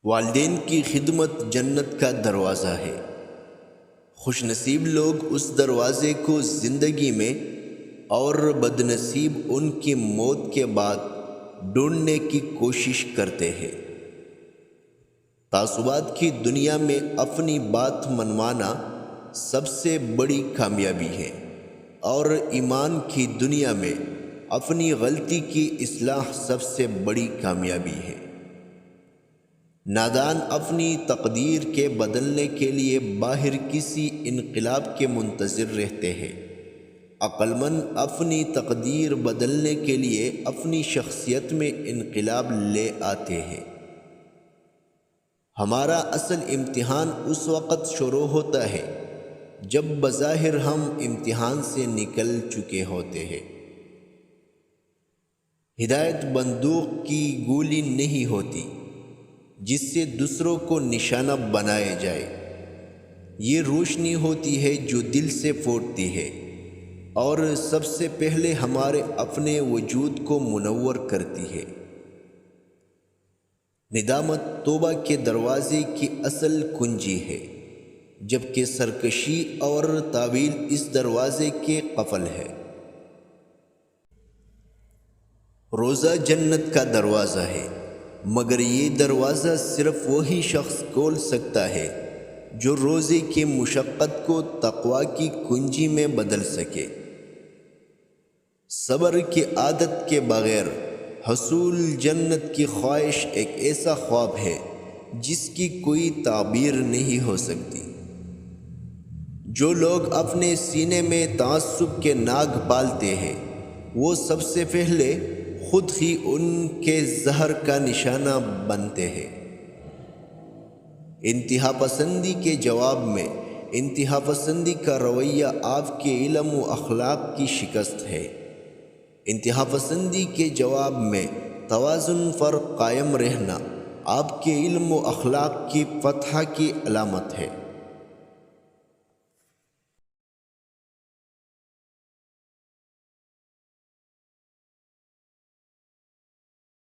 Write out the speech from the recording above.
والدین کی خدمت جنت کا دروازہ ہے۔ خوش نصیب لوگ اس دروازے کو زندگی میں اور بد نصیب ان کی موت کے بعد ڈھونڈنے کی کوشش کرتے ہیں۔ تعصبات کی دنیا میں اپنی بات منوانا سب سے بڑی کامیابی ہے، اور ایمان کی دنیا میں اپنی غلطی کی اصلاح سب سے بڑی کامیابی ہے۔ نادان اپنی تقدیر کے بدلنے کے لیے باہر کسی انقلاب کے منتظر رہتے ہیں، عقل مند اپنی تقدیر بدلنے کے لیے اپنی شخصیت میں انقلاب لے آتے ہیں۔ ہمارا اصل امتحان اس وقت شروع ہوتا ہے جب بظاہر ہم امتحان سے نکل چکے ہوتے ہیں۔ ہدایت بندوق کی گولی نہیں ہوتی جس سے دوسروں کو نشانہ بنایا جائے، یہ روشنی ہوتی ہے جو دل سے پھوٹتی ہے اور سب سے پہلے ہمارے اپنے وجود کو منور کرتی ہے۔ ندامت توبہ کے دروازے کی اصل کنجی ہے، جبکہ سرکشی اور تاویل اس دروازے کے قفل ہے۔ روزہ جنت کا دروازہ ہے، مگر یہ دروازہ صرف وہی شخص کھول سکتا ہے جو روزے کی مشقت کو تقویٰ کی کنجی میں بدل سکے۔ صبر کی عادت کے بغیر حصول جنت کی خواہش ایک ایسا خواب ہے جس کی کوئی تعبیر نہیں ہو سکتی۔ جو لوگ اپنے سینے میں تعصب کے ناگ پالتے ہیں، وہ سب سے پہلے خود ہی ان کے زہر کا نشانہ بنتے ہیں۔ انتہا پسندی کے جواب میں انتہا پسندی کا رویہ آپ کے علم و اخلاق کی شکست ہے۔ انتہا پسندی کے جواب میں توازن پر قائم رہنا آپ کے علم و اخلاق کی فتح کی علامت ہے۔